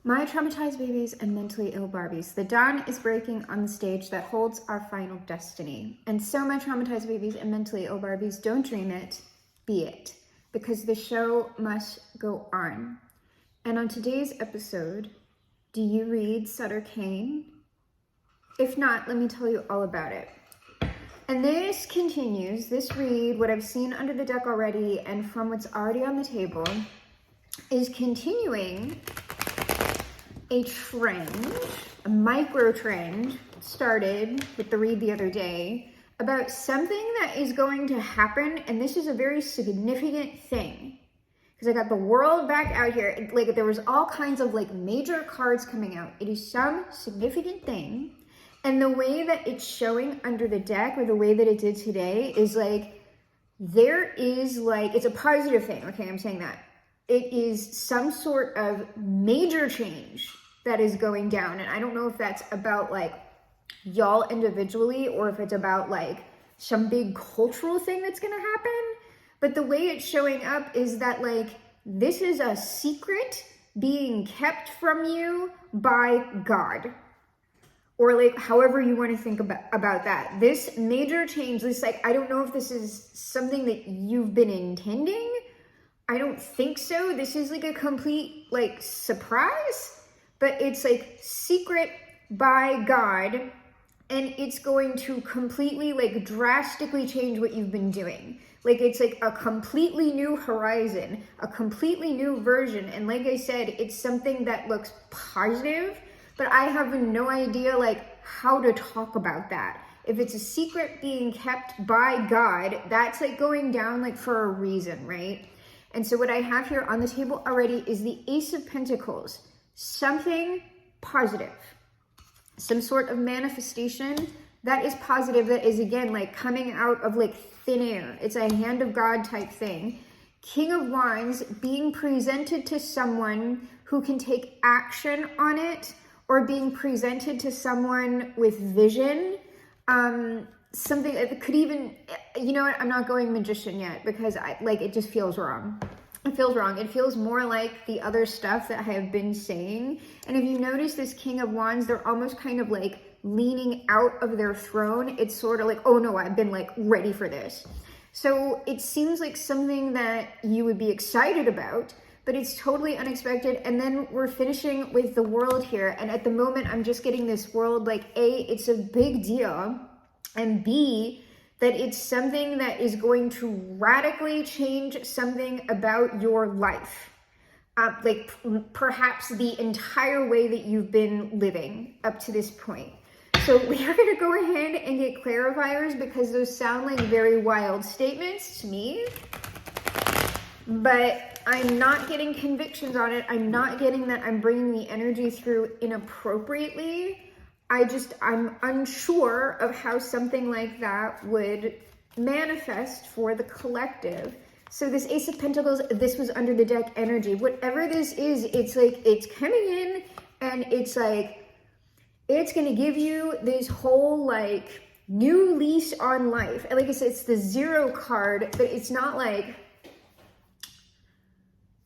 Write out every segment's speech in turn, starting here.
My traumatized babies and mentally ill Barbies. The dawn is breaking on the stage that holds our final destiny. And so my traumatized babies and mentally ill Barbies, don't dream it, be it. Because the show must go on. And on today's episode, do you read Sutter Kane? If not, let me tell you all about it. And this continues, this read, what I've seen under the deck already and from what's already on the table, is continuing a trend, a micro trend, started with the read the other day about something that is going to happen, and this is a very significant thing. Because I got the world back out here, like there was all kinds of like major cards coming out. It is some significant thing, and the way that it's showing under the deck, or the way that it did today, is like, there is like, it's a positive thing, okay, I'm saying that. It is some sort of major change that is going down. And I don't know if that's about like y'all individually or if it's about like some big cultural thing that's gonna happen. But the way it's showing up is that like, this is a secret being kept from you by God. Or like, however you want to think about that. This major change, this like, I don't know if this is something that you've been intending. I don't think so. This is like a complete like surprise, but it's like secret by God, and it's going to completely like drastically change what you've been doing. Like it's like a completely new horizon, a completely new version. And like I said, it's something that looks positive, but I have no idea like how to talk about that. If it's a secret being kept by God, that's like going down like for a reason, right? And so what I have here on the table already is the Ace of Pentacles, something positive, some sort of manifestation that is positive, that is again like coming out of like thin air. It's a hand of God type thing. King of Wands being presented to someone who can take action on it, or being presented to someone with vision. Something that could even, you know what, I'm not going magician yet because it just feels wrong. It feels wrong. It feels more like the other stuff that I have been saying. And if you notice this King of Wands, they're almost kind of like leaning out of their throne. It's sort of like, oh no, I've been like ready for this. So it seems like something that you would be excited about, but it's totally unexpected. And then we're finishing with the World here. And at the moment, I'm just getting this World, like A, it's a big deal. And B, that it's something that is going to radically change something about your life. Like perhaps the entire way that you've been living up to this point. So we are gonna go ahead and get clarifiers because those sound like very wild statements to me. But I'm not getting convictions on it. I'm not getting that I'm bringing the energy through inappropriately. I'm unsure of how something like that would manifest for the collective. So this Ace of Pentacles, this was under the deck energy. Whatever this is, it's like, it's coming in and it's like, it's going to give you this whole like new lease on life. And like I said, it's the Zero card, but it's not like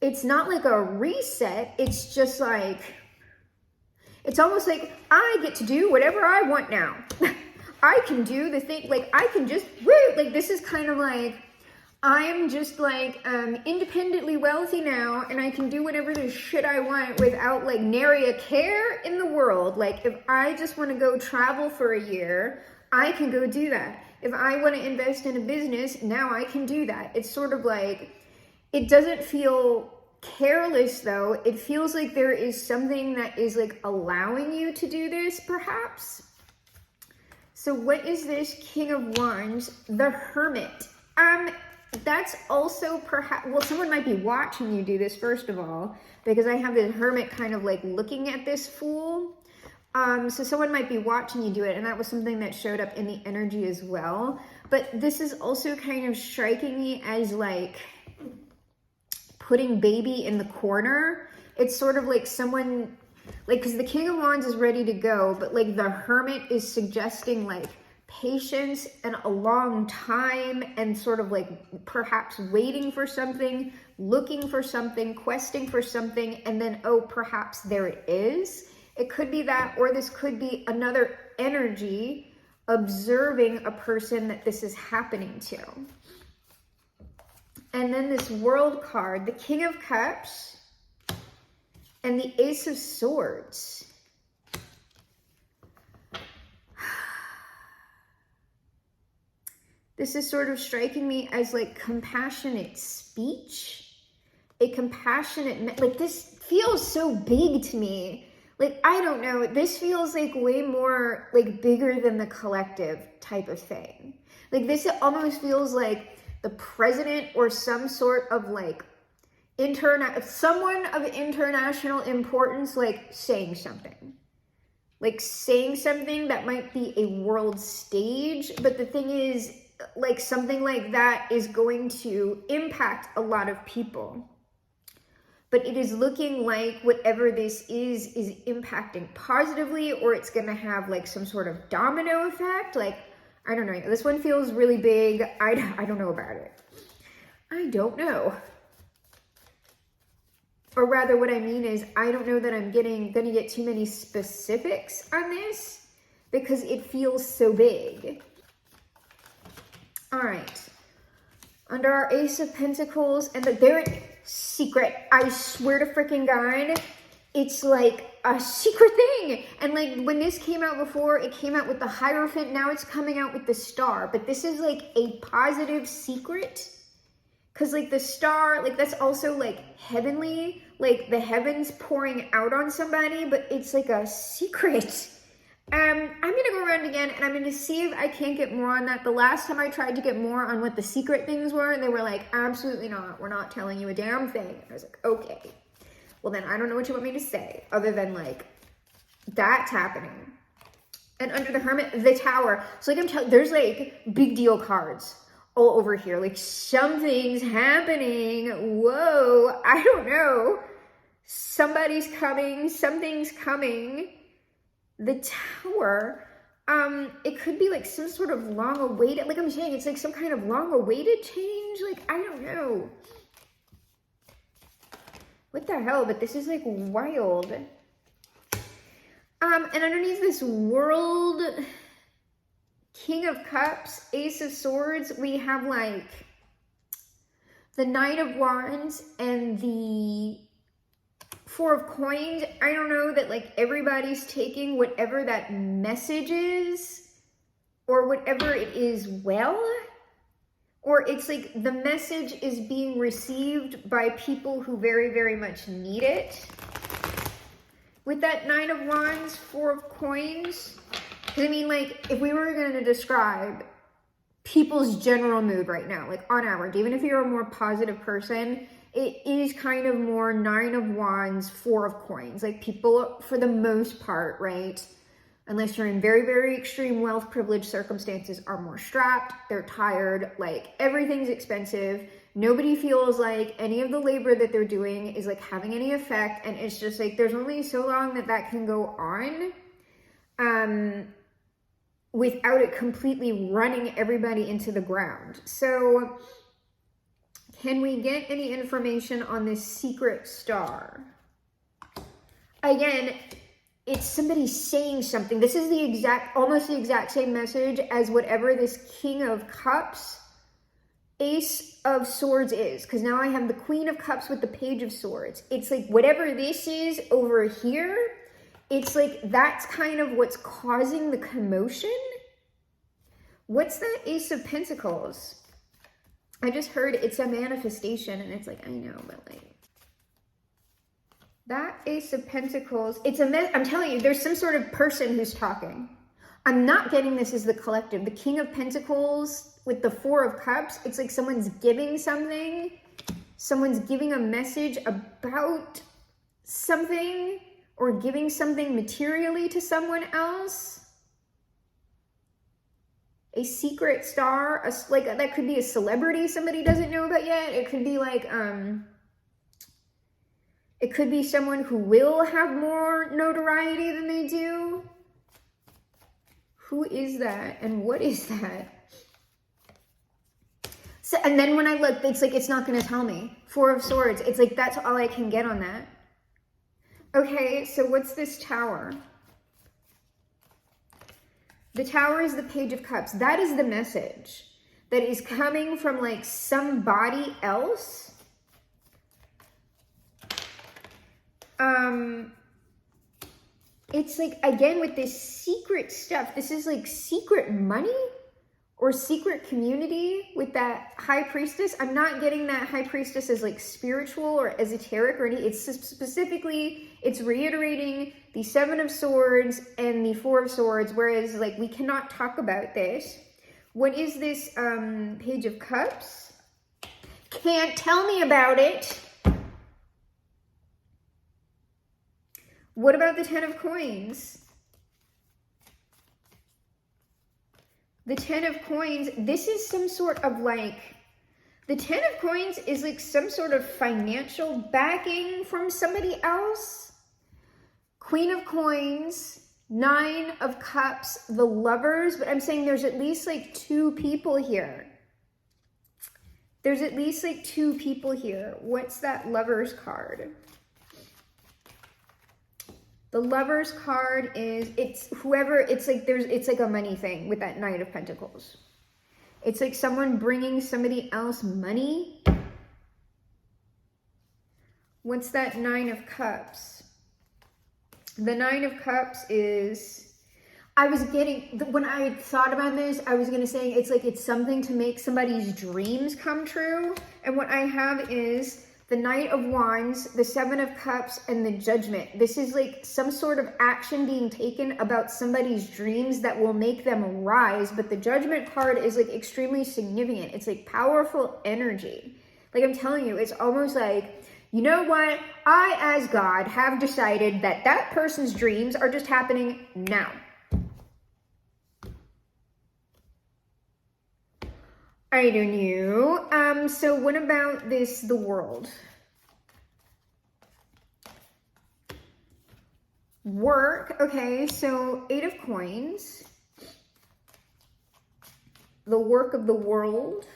a reset. It's just like, it's almost like I get to do whatever I want now. I can do the thing, like I can just, like this is kind of like, I'm just like independently wealthy now, and I can do whatever the shit I want without like nary a care in the world. Like if I just want to go travel for a year, I can go do that. If I want to invest in a business, now I can do that. It's sort of like, it doesn't feel careless though. It feels like there is something that is like allowing you to do this perhaps. So what is this King of Wands? The Hermit. That's also perhaps, well, someone might be watching you do this first of all, because I have the Hermit kind of like looking at this Fool. So someone might be watching you do it, and that was something that showed up in the energy as well. But this is also kind of striking me as like putting baby in the corner. It's sort of like someone, like, because the King of Wands is ready to go, but like the Hermit is suggesting like patience and a long time and sort of like perhaps waiting for something, looking for something, questing for something, and then, oh, perhaps there it is. It could be that, or this could be another energy observing a person that this is happening to. And then this World card, the King of Cups and the Ace of Swords. This is sort of striking me as like compassionate speech, a compassionate, like this feels so big to me. Like, I don't know, this feels like way more like bigger than the collective type of thing. Like this almost feels like the president or some sort of like someone of international importance, like saying something. Like saying something that might be a world stage, but the thing is, like something like that is going to impact a lot of people. But it is looking like whatever this is impacting positively, or it's going to have like some sort of domino effect. Like, I don't know. This one feels really big. I don't know about it. I don't know. Or rather, what I mean is, I don't know that I'm going to get too many specifics on this because it feels so big. All right, under our Ace of Pentacles and their secret, I swear to freaking God, it's like a secret thing. And like when this came out before, it came out with the Hierophant, now it's coming out with the Star. But this is like a positive secret, because like the Star, like that's also like heavenly, like the heavens pouring out on somebody, but it's like a secret. I'm going to go around again and I'm going to see if I can't get more on that. The last time I tried to get more on what the secret things were, they were like, absolutely not. We're not telling you a damn thing. I was like, okay. Well, then I don't know what you want me to say other than like, that's happening. And under the Hermit, the Tower. So like I'm telling, there's like big deal cards all over here. Like something's happening. Whoa, I don't know. Somebody's coming. Something's coming. The Tower, it could be like some sort of long-awaited, like I'm saying, it's like some kind of long-awaited change. Like, I don't know. What the hell? But this is like wild. And underneath this World, King of Cups, Ace of Swords, we have like the Knight of Wands and the Four of Coins. I don't know that like everybody's taking whatever that message is or whatever it is well, or it's like the message is being received by people who very, very much need it. With that Nine of Wands, Four of Coins, because I mean like if we were going to describe people's general mood right now, like on average, even if you're a more positive person, it is kind of more Nine of Wands, Four of Coins. Like people, for the most part, right? Unless you're in very, very extreme wealth privilege circumstances, are more strapped. They're tired. Like everything's expensive. Nobody feels like any of the labor that they're doing is like having any effect. And it's just like, there's only so long that that can go on. Without it completely running everybody into the ground. So can we get any information on this secret star? Again, it's somebody saying something. This is the exact, almost the exact same message as whatever this King of Cups, Ace of Swords is. Because now I have the Queen of Cups with the Page of Swords. It's like whatever this is over here, it's like that's kind of what's causing the commotion. What's that Ace of Pentacles? I just heard it's a manifestation, and it's like, I know, but like, that Ace of Pentacles, it's I'm telling you, there's some sort of person who's talking. I'm not getting this as the collective. The King of Pentacles with the Four of Cups, it's like someone's giving something. Someone's giving a message about something or giving something materially to someone else. A secret star, like that could be a celebrity somebody doesn't know about yet. It could be like, it could be someone who will have more notoriety than they do. Who is that and what is that? So, and then when I look, it's like, it's not going to tell me. Four of Swords. It's like, that's all I can get on that. Okay, so what's this Tower? The Tower is the Page of Cups. That is the message that is coming from like somebody else. It's like, again, with this secret stuff, this is like secret money or secret community with that High Priestess. I'm not getting that High Priestess as like spiritual or esoteric or anything. It's specifically, it's reiterating the Seven of Swords and the Four of Swords, whereas like we cannot talk about this. What is this Page of Cups? Can't tell me about it. What about the Ten of Coins? The Ten of Coins, this is some sort of like, the Ten of Coins is like some sort of financial backing from somebody else. Queen of Coins, Nine of Cups, the Lovers, but I'm saying there's at least like two people here. There's at least like two people here. What's that Lovers card? The Lovers card is, it's whoever, it's like it's like a money thing with that Knight of Pentacles. It's like someone bringing somebody else money. What's that Nine of Cups? The Nine of Cups is, I was getting, when I thought about this, I was going to say it's like it's something to make somebody's dreams come true. And what I have is the Knight of Wands, the Seven of Cups, and the Judgment. This is like some sort of action being taken about somebody's dreams that will make them rise. But the Judgment card is like extremely significant. It's like powerful energy. Like I'm telling you, it's almost like, you know what? I, as God, have decided that that person's dreams are just happening now. I don't know. So what about this, the World? Work, okay, so Eight of Coins. The work of the world.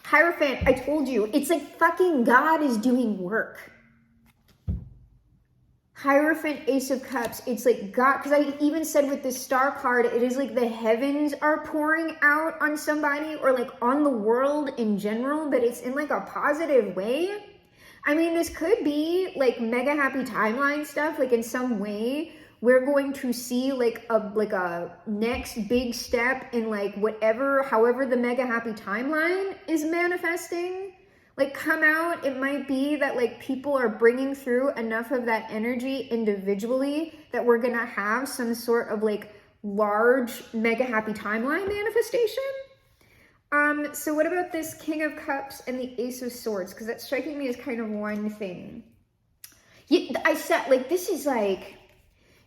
Hierophant, I told you, it's like fucking God is doing work. Hierophant, Ace of Cups, it's like God, because I even said with this Star card, it is like the heavens are pouring out on somebody or like on the world in general, but it's in like a positive way. I mean, this could be like mega happy timeline stuff, like in some way we're going to see like a next big step in like whatever, however the mega happy timeline is manifesting. Like come out, it might be that like people are bringing through enough of that energy individually that we're gonna have some sort of like large mega happy timeline manifestation. So what about this King of Cups and the Ace of Swords? Because that's striking me as kind of one thing. Yeah, I said like this is like,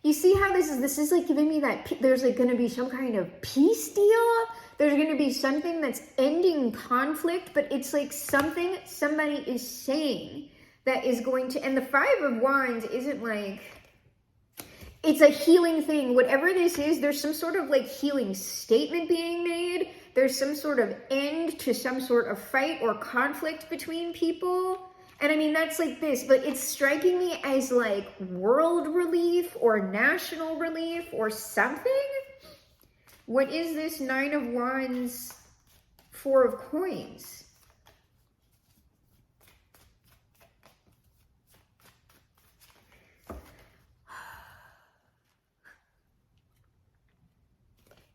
you see how this is like giving me that there's like gonna be some kind of peace deal. There's going to be something that's ending conflict, but it's like something somebody is saying that is going to, and the Five of Wands isn't like, it's a healing thing. Whatever this is, there's some sort of like healing statement being made. There's some sort of end to some sort of fight or conflict between people. And I mean, that's like this, but it's striking me as like world relief or national relief or something. What is this Nine of Wands, Four of Coins?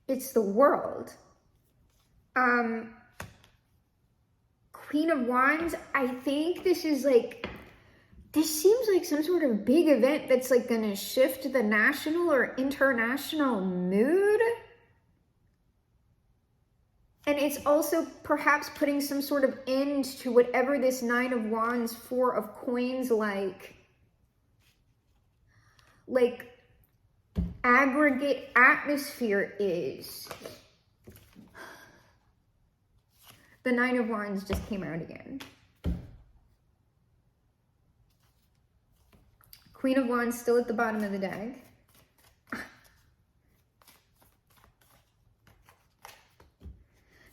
It's the World. Queen of Wands, I think this is like, this seems like some sort of big event that's like going to shift the national or international mood. And it's also perhaps putting some sort of end to whatever this Nine of Wands, Four of Coins like aggregate atmosphere is. The Nine of Wands just came out again. Queen of Wands still at the bottom of the deck.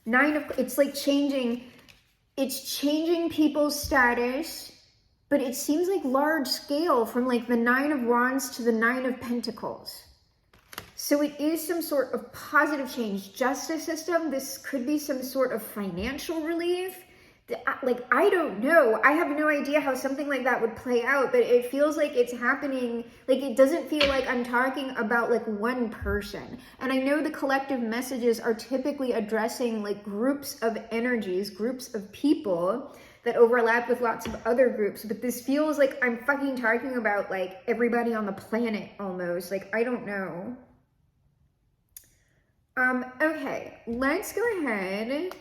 It's like changing people's status, but it seems like large scale, from like the 9 of Wands to the 9 of Pentacles. So it is some sort of positive change. Justice system, this could be some sort of financial relief. Like, I don't know. I have no idea how something like that would play out, but it feels like it's happening. Like, it doesn't feel like I'm talking about like one person. And I know the collective messages are typically addressing like groups of energies, groups of people that overlap with lots of other groups, but this feels like I'm fucking talking about like everybody on the planet almost. Like, I don't know. Okay, let's go ahead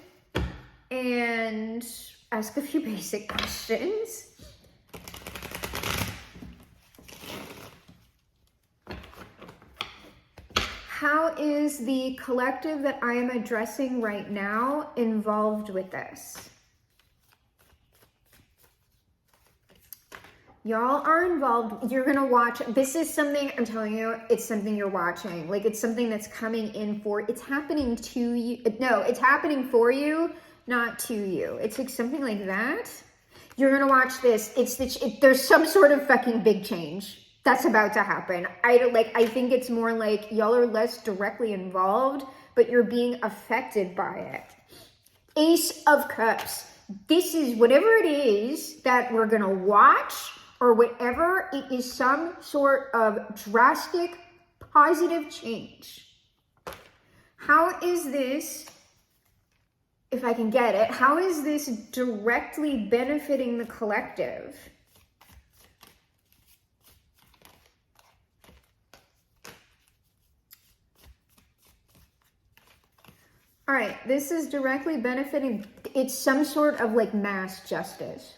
and ask a few basic questions. How is the collective that I am addressing right now involved with this? Y'all are involved. You're gonna watch. This is something, I'm telling you, it's something you're watching. Like, it's something that's coming in for, it's happening to you. No, it's happening for you, not to you. It's like something like that. You're gonna watch this. There's some sort of fucking big change that's about to happen. I think it's more like y'all are less directly involved, but you're being affected by it. Ace of Cups. This is whatever it is that we're gonna watch, or whatever, it is some sort of drastic positive change. How is this, if I can get it, how is this directly benefiting the collective? All right, this is directly benefiting, it's some sort of like mass justice.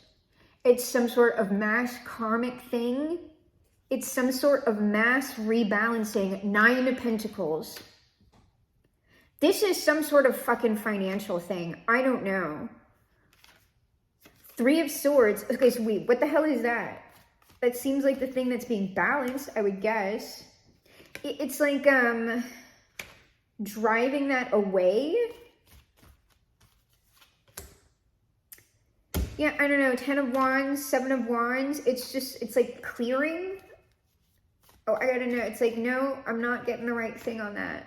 It's some sort of mass karmic thing. It's some sort of mass rebalancing. 9 of Pentacles. This is some sort of fucking financial thing. I don't know. 3 of Swords. Okay, so wait, what the hell is that? That seems like the thing that's being balanced, I would guess. It's like, driving that away. Yeah, I don't know, 10 of Wands, 7 of Wands, it's like clearing. Oh, I gotta know, it's like, no, I'm not getting the right thing on that.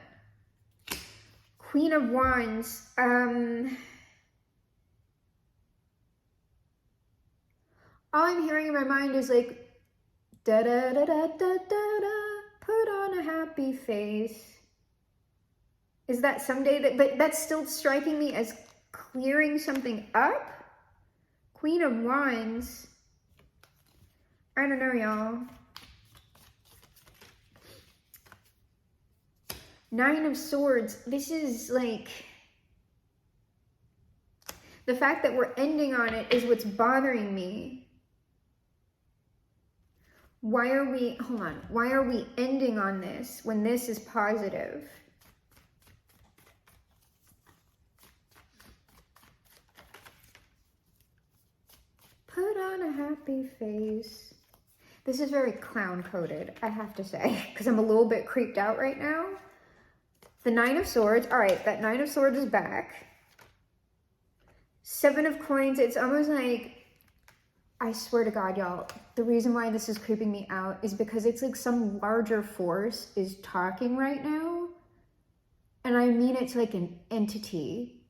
Queen of Wands, all I'm hearing in my mind is like, da-da-da-da-da-da-da, put on a happy face. Is that someday but that's still striking me as clearing something up? Queen of Wands. I don't know, y'all. 9 of Swords. This is like, the fact that we're ending on it is what's bothering me. Why are we, hold on, why are we ending on this when this is positive? Put on a happy face. This is very clown-coded, I have to say, because I'm a little bit creeped out right now. The 9 of Swords. All right, that 9 of Swords is back. 7 of Coins. It's almost like, I swear to God, y'all, the reason why this is creeping me out is because it's like some larger force is talking right now. And I mean it's like an entity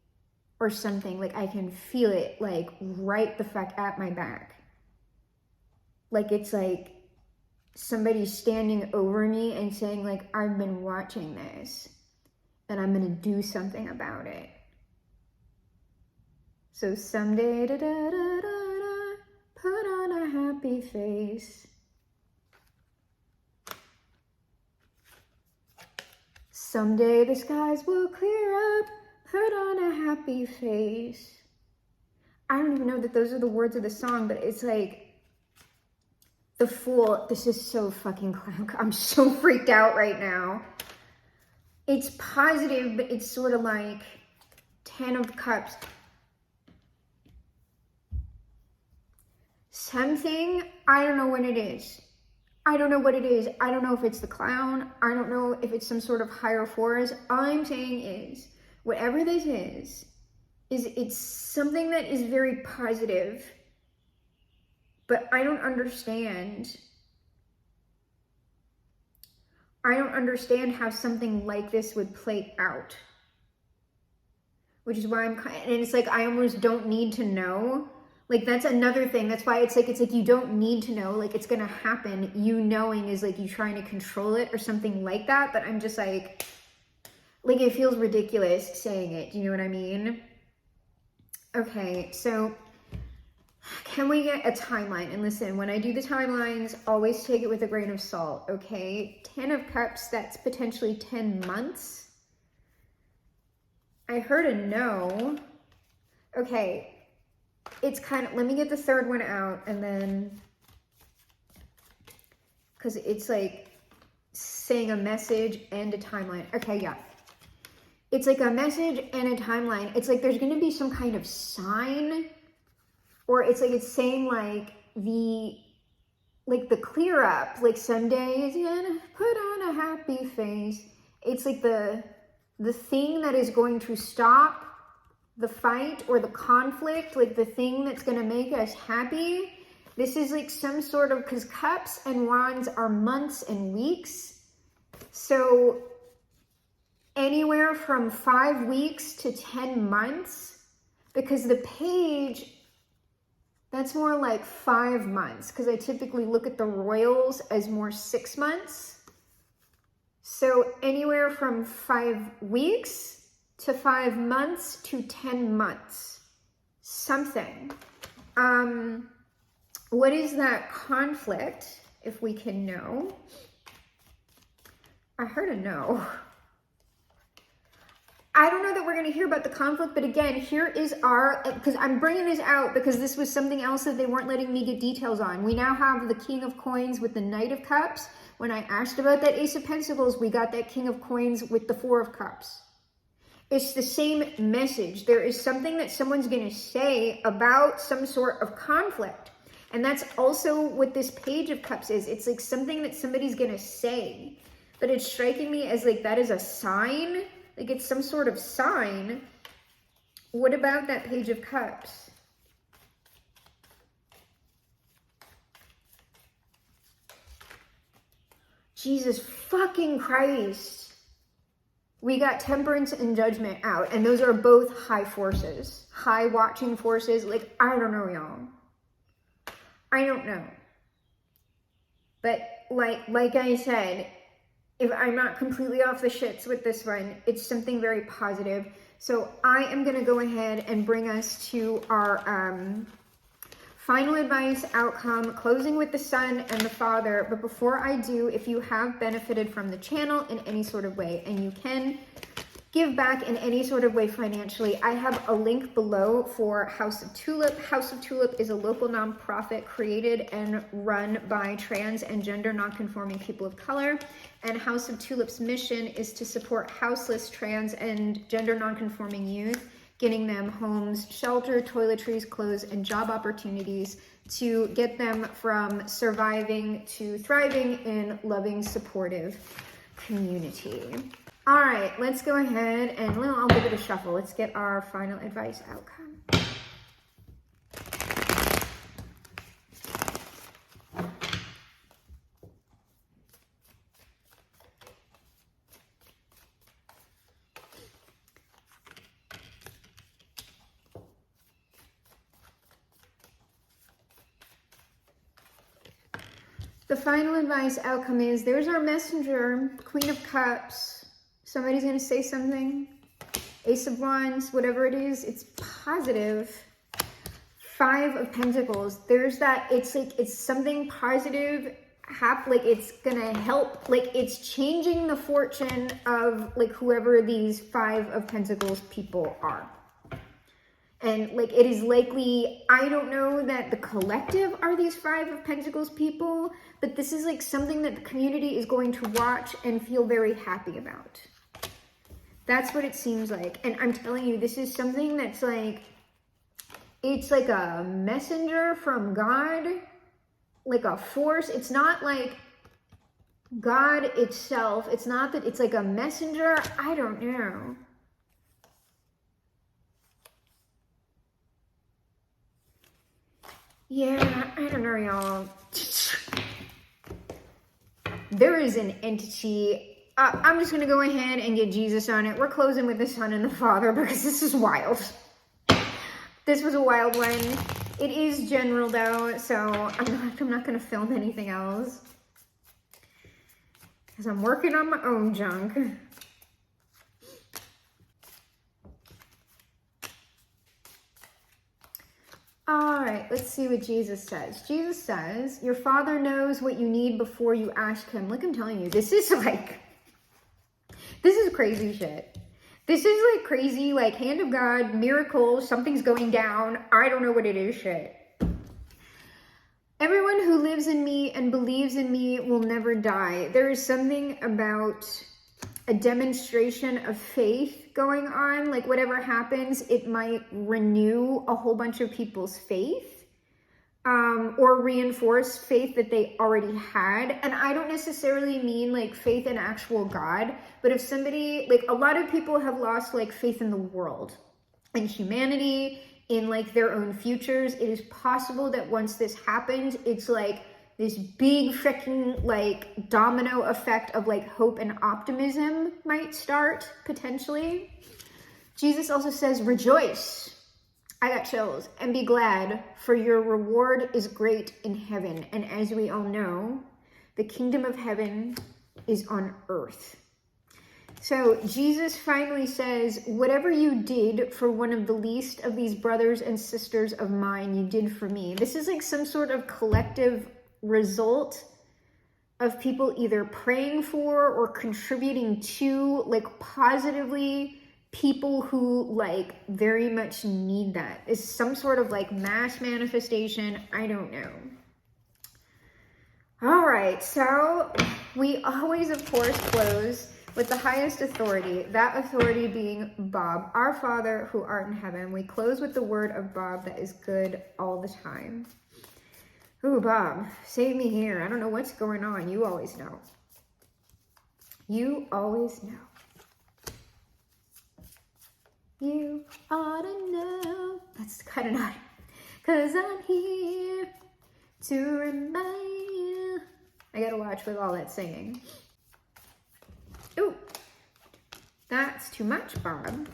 or something. Like, I can feel it like right the fuck at my back. Like, it's like somebody's standing over me and saying like, I've been watching this and I'm gonna do something about it. So someday, da da da da da, put on a happy face. Someday the skies will clear up, put on a happy face. I don't even know that those are the words of the song, but it's like, the Fool. This is so fucking clown. I'm so freaked out right now. It's positive, but it's sort of like 10 of Cups. Something, I don't know what it is. I don't know what it is. I don't know if it's the clown. I don't know if it's some sort of higher force. All I'm saying is, whatever this is, is it's something that is very positive, but I don't understand. I don't understand how something like this would play out. Which is why and it's like, I almost don't need to know. Like, that's another thing. That's why it's like you don't need to know. Like, it's gonna happen. You knowing is like you trying to control it or something like that. But I'm just like it feels ridiculous saying it. Do you know what I mean? Okay, so can we get a timeline? And listen, when I do the timelines, always take it with a grain of salt, okay? 10 of Cups, that's potentially 10 months. I heard a no. Okay, it's kind of, let me get the third one out and then, because it's like saying a message and a timeline. Okay, yeah. It's like a message and a timeline. It's like there's going to be some kind of sign, or it's like it's saying like the clear up, like someday is gonna put on a happy face. It's like the thing that is going to stop the fight or the conflict, like the thing that's going to make us happy. This is like some sort of, because Cups and Wands are months and weeks. So anywhere from 5 weeks to 10 months, because the Page, that's more like 5 months, because I typically look at the Royals as more 6 months. So anywhere from 5 weeks to 5 months to 10 months, something. What is that conflict, if we can know? I heard a no. I don't know that we're going to hear about the conflict, but again, here is our, because I'm bringing this out because this was something else that they weren't letting me get details on. We now have the King of Coins with the Knight of Cups. When I asked about that Ace of Pentacles, we got that King of Coins with the Four of Cups. It's the same message. There is something that someone's going to say about some sort of conflict. And that's also what this Page of Cups is. It's like something that somebody's going to say. But it's striking me as like that is a sign. Like it's some sort of sign. What about that Page of Cups? Jesus fucking Christ. We got Temperance and Judgment out, and those are both high forces. High watching forces. Like, I don't know, y'all. I don't know. But like I said, if I'm not completely off the shits with this one, it's something very positive. So I am going to go ahead and bring us to our final advice outcome, closing with the Sun and the Father. But before I do, if you have benefited from the channel in any sort of way, and you can give back in any sort of way financially, I have a link below for House of Tulip. House of Tulip is a local nonprofit created and run by trans and gender nonconforming people of color. And House of Tulip's mission is to support houseless trans and gender nonconforming youth, getting them homes, shelter, toiletries, clothes, and job opportunities to get them from surviving to thriving in loving, supportive community. All right, let's go ahead and I'll give it a shuffle. Let's get our final advice outcome. The final advice outcome is there's our messenger, Queen of Cups. Somebody's going to say something. Ace of Wands, whatever it is, it's positive. 5 of Pentacles. There's that, it's like, it's something positive, like it's going to help, like it's changing the fortune of like whoever these 5 of Pentacles people are. And like it is likely, I don't know that the collective are these 5 of Pentacles people, but this is like something that the community is going to watch and feel very happy about. That's what it seems like. And I'm telling you, this is something that's like, it's like a messenger from God, like a force. It's not like God itself. It's not that it's like a messenger. I don't know. Yeah, I don't know, y'all. There is an entity. I'm just going to go ahead and get Jesus on it. We're closing with the Son and the Father because this is wild. This was a wild one. It is general though, so I'm not going to film anything else because I'm working on my own junk. All right, let's see what Jesus says. Jesus says, your Father knows what you need before you ask him. Look, I'm telling you, this is crazy shit. This is like crazy, like hand of God, miracle, something's going down. I don't know what it is shit. Everyone who lives in me and believes in me will never die. There is something about a demonstration of faith going on. Like whatever happens, it might renew a whole bunch of people's faith. Or reinforce faith that they already had. And I don't necessarily mean like faith in actual God, but if somebody, like a lot of people have lost like faith in the world, in humanity, in like their own futures. It is possible that once this happens, it's like this big freaking like domino effect of like hope and optimism might start potentially. Jesus also says, rejoice. I got chills. And be glad, for your reward is great in heaven. And as we all know, the kingdom of heaven is on earth. So Jesus finally says, whatever you did for one of the least of these brothers and sisters of mine, you did for me. This is like some sort of collective result of people either praying for or contributing to, like positively, people who like very much need that. Is some sort of like mass manifestation. I don't know. All right, so we always of course close with the highest authority, that authority being Bob, our Father who art in heaven. We close with the word of Bob that is good all the time. Ooh, Bob, save me here. I don't know what's going on. You always know. You always know. You ought to know. That's kind of not. Cause I'm here to remind you. I gotta watch with all that singing. Ooh, that's too much, Bob.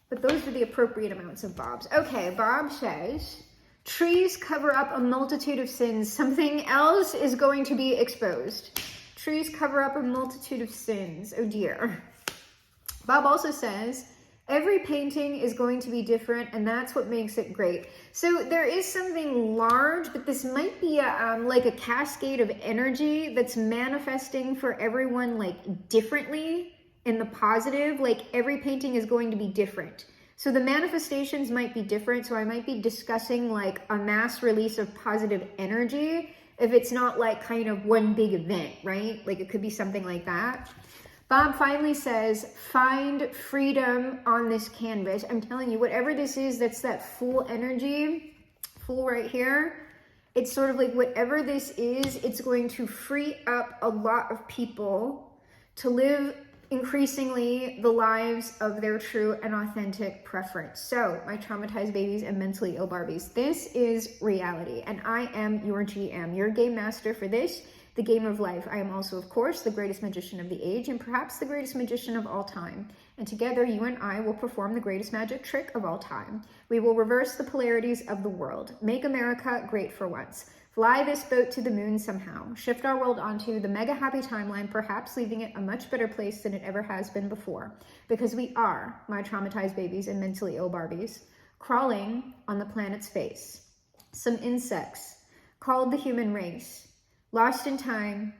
But those are the appropriate amounts of Bobs. Okay, Bob says, trees cover up a multitude of sins. Something else is going to be exposed. Trees cover up a multitude of sins. Oh dear. Bob also says, every painting is going to be different, and that's what makes it great. So there is something large, but this might be like a cascade of energy that's manifesting for everyone like differently in the positive. Like every painting is going to be different. So the manifestations might be different. So I might be discussing like a mass release of positive energy if it's not like kind of one big event, right? Like it could be something like that. Bob finally says, find freedom on this canvas. I'm telling you, whatever this is, that's that full energy, full right here. It's sort of like whatever this is, it's going to free up a lot of people to live increasingly the lives of their true and authentic preference. So, my traumatized babies and mentally ill Barbies, this is reality, and I am your GM, your game master for this. The game of life. I am also, of course, the greatest magician of the age and perhaps the greatest magician of all time. And together, you and I will perform the greatest magic trick of all time. We will reverse the polarities of the world. Make America great for once. Fly this boat to the moon somehow. Shift our world onto the mega happy timeline, perhaps leaving it a much better place than it ever has been before. Because we are, my traumatized babies and mentally ill Barbies, crawling on the planet's face. Some insects called the human race. Lost in time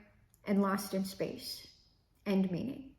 and lost in space. End meaning.